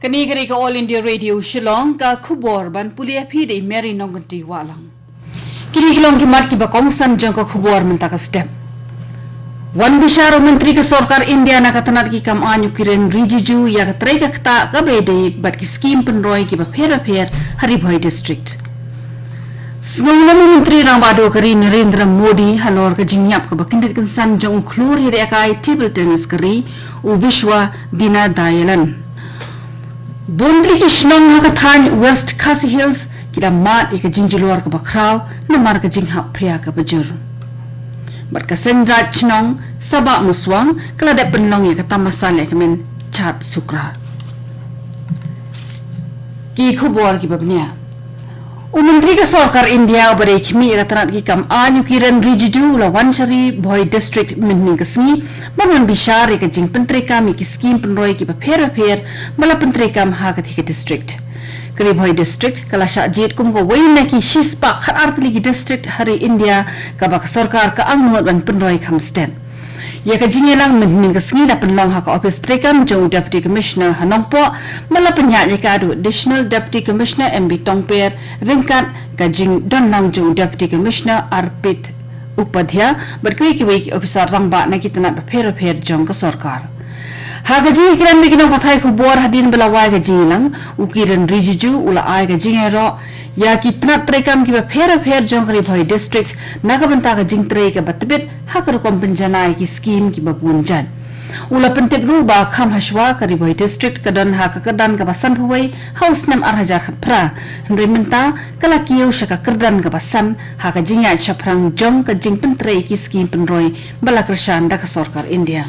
Kani ka All India Radio Shillong ka khubor ban pulia phi de Mary Nonganti walang. Kini kilong ki mat ki bakong san jang ka khubor menta ka step. Wan bisharo menteri ka sarkar India na katanat ki kam anyu kiren Rijiju ya ka trai ka kta ka bede bat ki scheme penroi ki ba pher hari bhai district. Sngolna menteri rambado kari Narendra Modi halor ka jingyap ka bakindit kan san jang klur hi de kai table tennis kari u Vishwa Dina Dayalan. Bundli ki shnong ha ka than West Khasi Hills kira mat ka jingjilor ka bakraw na mar ka jingha priya ka bajur. Bat ka sendra chnong saba muswang kala da penlong ya ka tamasal ya kamen chat sukra. Ki khubor ki babnya. Menteri ka sarkar India bare khmi ka tanat ki kam anyu kiran Rijiju la Wanshari Boy District minning kasni baman bishar ka jing pentre kam ki scheme penroi ki ba pher bala pentre kam ha ka thik district kari Boy District kala sha jet kum go wain ki shispa khar artli ki district hari India ka ba sarkar ka angmot ban penroi kam stand ya ka jingelang minning kasni da penlong ha ka office trekam jong deputy commissioner hanongpo mala penya ka do additional deputy commissioner MB Tongper ringkat ka jing donlang jong deputy commissioner Arpit Upadhya berkui ki wiki officer rangba na kitanat pher jong ka sarkar ha ka jing kiran mi kinong pathai khubor hadin belawai ka jingelang ukiran Rijiju ula ai ka jingero ya kitnat trekam ki ba pher jong kari Bhoi district nagabanta ka jing tre ka batbit hakar kompenjanai ki scheme ki ba punjan ula pentep ru ba kham hashwa kari Bhoi district kadan ha ka kadan ka basan huwai house nam 8000 khatpra hndri menta kala kiyo shaka kardan ka basan ha ka jingya chaprang jong ka jing pentre ki scheme penroi bala krishan da ka sarkar India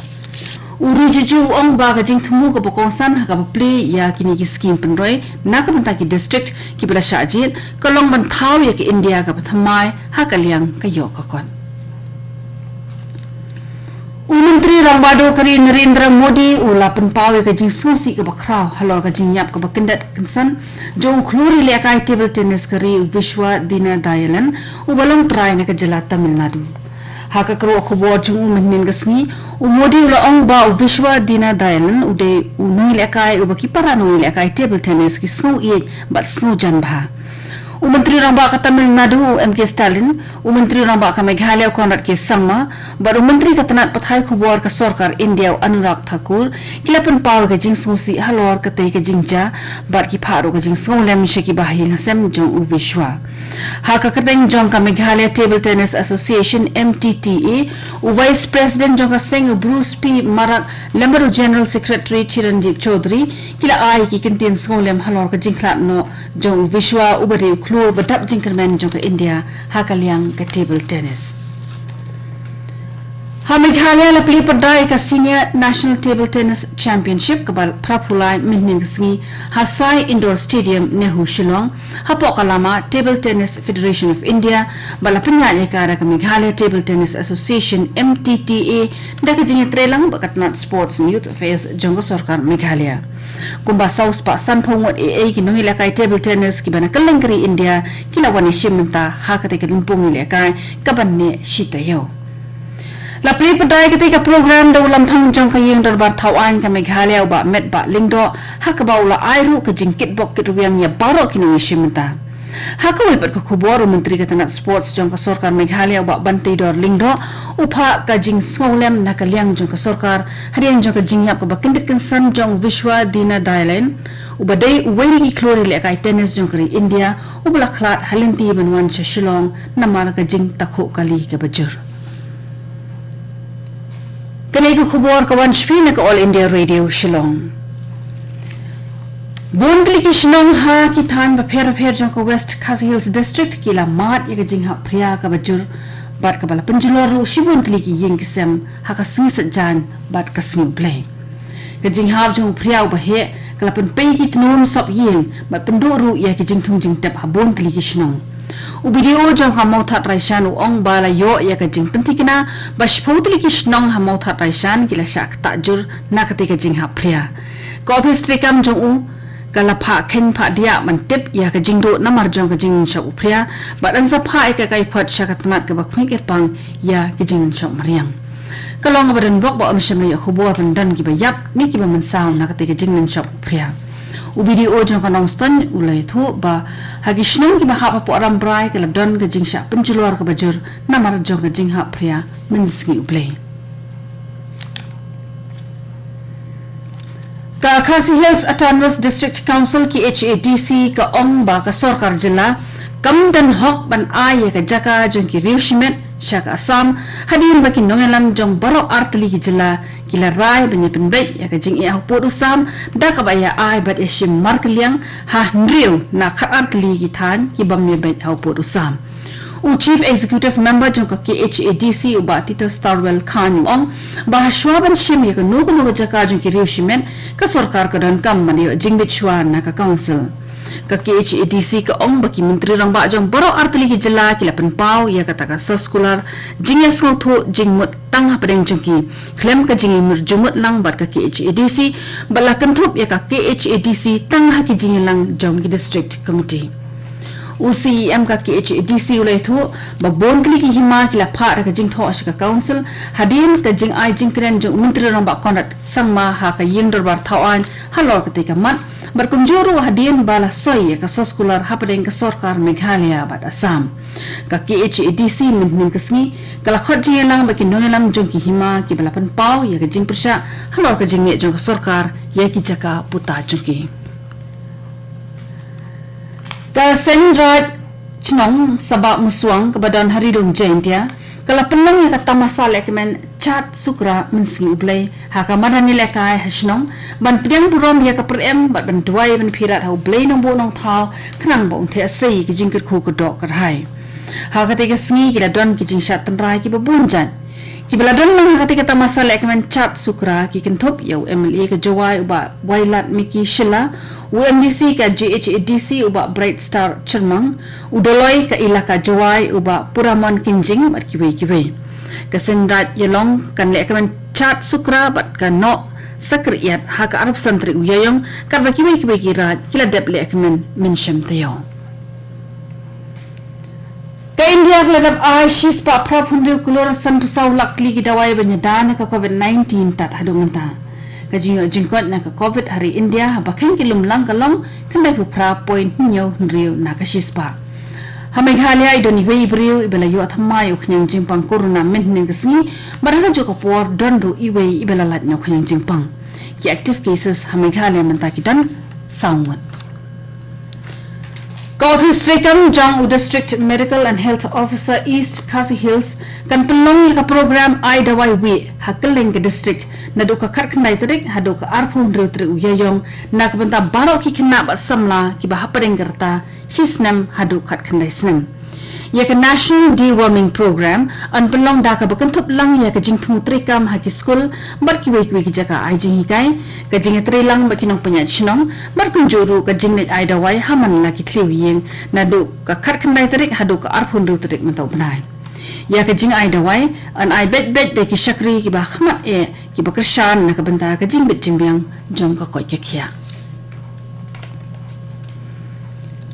Rijiju ong ba ka jing thumu ka bokongsan ha ka play ya kini ki scheme penroi na ka banta ki district ki bala shajit kalong ban thau ya ki India ka pathamai ha ka liang ka yo ka kon Menteri rambado kari Narendra Modi ula penpawe ka jing susi ka bakraw halor ka jing yap ka bakindat kansan jong kluri le kai table tennis kari Vishwa Dina Dayalan ubalong try na ka jala Tamil Nadu haka karo khubor jung mennin gasni Modi ula ong ba Vishwa Dina Dayalan ude unui le kai ubaki paranui le kai table tennis ki snow e but snow jan bha Menteri Ramba ka Tamil Nadu MK Stalin Menteri Ramba ka Meghalaya Konrad ke Sangma baru Menteri ka tanat pathai khubor ka sarkar India Anurag Thakur kilapan paw ka jing susi halor ka te ka jingja bar ki pharo ka jing solem sheki bahil hasem jong Vishwa ha ka kadeng jong ka Meghalaya Table Tennis Association MTTA Vice President jong ka Seng Bruce P Marak Lembaru General Secretary Chiranjeev Chaudhary kila ai ki kintin solem halor ka jingklat no jong Vishwa ubari klur badap jingkermen jong ka India ha ka liang ka table tennis ha Meghalaya la pli padai ka Senior National Table Tennis Championship ka bal prapulai minning sngi ha Sai Indoor Stadium Nehu Shillong ha Pokalama Table Tennis Federation of India bala penya ka ra ka Meghalaya Table Tennis Association MTTA da ka jingi trelang bakatnat Sports and Youth Affairs jong ka sarkar Meghalaya kumba saus pa san phongot ki nongi la kai table tennis ki bana kalengkari India kila wani shimenta ha ka te kalumpung le kai kabanne shitayo la play padai ka program da ulam phang jong ka yeng darbar thawan ka Meghalaya ba met ba lingdo ha ka ba ula airu ka jingkit bok kit ruang ya baro ki nongi shimenta ha ka wai ka khubor menteri ka tanat sports jong ka sarkar Meghalaya ba bantai dor lingdo upha ka jing sngolem na ka liang jong ka sarkar harian jong ka jingyap ka bakindit kan san jong Vishwa Dina Dayalan ubadai uwai ki klori le kai tennis jong kari India ubala khlat halinti banwan cha Shillong namar ka jing takho kali ka bajur kanai ka khubor ka wan shpina ka All India Radio Shillong Bundli ki shnong ha ki than ba pher jong ka West Khasi Hills district kila mat ya ka jing ha priya ka bajur bat ka bala penjulor shibundli ki yeng kisem ha ka singi sajan bat ka singi play ka jing ha jong priya ba he kala pen pe ki tnom sop yeng bat pendoru ya ki jing thung jing tep ha bundli ki shnong u video jong ha mau that raishan u ong bala yo ya ka jing pentikina ba shputli ki shnong ha mau that raishan kila shak tajur na ka te ka jing ha priya ka office trekam jong u kala pha khen pha dia man tip ya ka jingdo namar jong ka jing sha upria badan sa pha ka kai phat sha ka tanat ka bakmi ke pang ya ki jing sha mariang kalong badan bok ba am sham ya khubor ban dan ki ba yap ni ki ba man saw na ka te ka jing sha upria video jong kanong stan ulai thu ba hagi shnong ki ba ha pa ram brai ke la don ga jing sha penjuluar ka bajur namar jong ga jing ha pria minski uplay ka Khasi Hills Autonomous District Council ki HADC ka ong ba ka sarkar jilla kam dan hok ban ay ka jaka jong ki riushimet Shaka Assam hadin baki nongelam jong baro artli ki jilla kila rai banya penbek ya ka jing ia huput usam da ka baya ai bat eshim markliang ha ndriu na khat artli ki than ki bamye bet huput usam u chief executive member jong ka HADC uba Tito Starwell Khan ong ba shwaban shim ya ka nugo jaka jong ki riushimet ka sarkar ka dan kam mani jing bichwa na ka council ka HADC ka ong baki menteri rang ba jong baro artli ki jela kila penpau ya kata ka soskular jingya snotho jingmut tang ha padeng jongki klem ka jingi mur jumut lang bat ka HADC bala kenthup ya ka HADC tang ha ki jingi lang jong ki district committee UCEM ka HADC ulai thu ba bon kli ki hima kila pha ka jing tho ka council hadin ka jing ai jing kren jong menteri rang ba konrat sangma ha ka yin darbar thawan halor ka te ka mat berkunjuru hadian bala soy ka soskular hapadeng ka sarkar Meghalaya bat Assam ka HADC min kesni kala khotji lang baki nongelam jong ki hima ki bala pan pau ya ka jing persha halor ka jing ne jong ka sarkar ya ki jaka puta jong ki ka senrat chnong sabak muswang ka badan haridong jaintia kala penang ya kata masalah kemen chat sukra mensi ublay haka marani lekai hasnong ban pediang burom ya ka perem bat ban duai ban pirat ha ublay nong bo nong thau khnang bong the sei ki jingkit khu ko dok kar hai haka te ka sngi ki la don ki jing shat tan rai ki ba bun jan ki bala don nang haka te kata masalah kemen chat sukra ki kentop ya MLA ka jawai uba wailat miki shila UMDC ka HADC uba Bright Star Chermang udoloi ka ilaka jawai uba Puramon Kinjing bat kiwe kasendat yelong kan le kaman chat sukra bat ka no sakriyat ha ka arab santri uyayong kan ba kiwe kirat kila dep le kaman minsham tayo ka India ladap ashis pa prapundru kulor san pusaw lakli ki dawai banyadan ka COVID-19 tat hadung ta kajinyo jingkot na ka COVID hari India bakang kilum lang kalong kanday pupra point nyo nriyo na kashispa ha Meghalaya idoni wei brio ibela yu athamayo khnyang jingpang corona maintenance kasni marang joko por donru iwei ibela lat nyo khnyang jingpang ki active cases ha Meghalaya manta ki dan saungat Office Rekam Jang District Medical and Health Officer East Khasi Hills kan pelong ka program ai dawai we hakeleng ke district na do ka kharkhnai tarik hado ka arphun reutri uyayong na ka banta baro ki khna ba samla ki ba hapareng garta hisnam hado kharkhnai snam ya ka national deworming program an pelong da ka bakan thup lang ya ka jingthung trekam ha ki school bar ki we ki jaka ai jing hikai ka jing tre lang ba kinong panya chinong bar kun juru ka jing net ai dawai haman la ki thliu yeng na do ka kharkhnai tarik hado ka arphun reutri mataw banai ya ka jing ai dawai an ai bet de ki shakri ki ba khama e ki ba krishan na ka banta ka jing bet jingbyang jong ka koi ka khia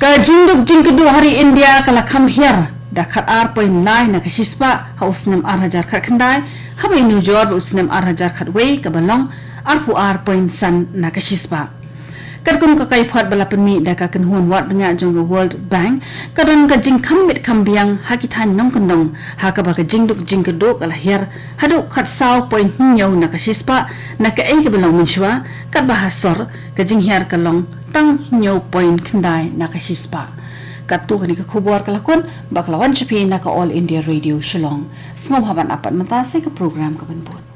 ka jingduk jingkedu hari India kala kham hier da khat R.9 na ka shispa hausnem R1000 khat khandai habai New York usnem R1000 khat wei ka balong R.pu R.san na ka shispa kadkun ka kai phat bala penmi da ka kan hun wat banya jong World Bank kadon ka jing khammit khambiang hakithan nong kondong ha ka ba ka jingduk jingkedu kala hier hadu khat saw point nyo na ka shispa na ka ei ka balong minshwa kat bahasor ka jing hier ka long tang nyo point khandai na ka shispa katu kani ka khubor kalakon baklawan chapi na ka All India Radio Shillong snob haban apat mata se ka program ka banbot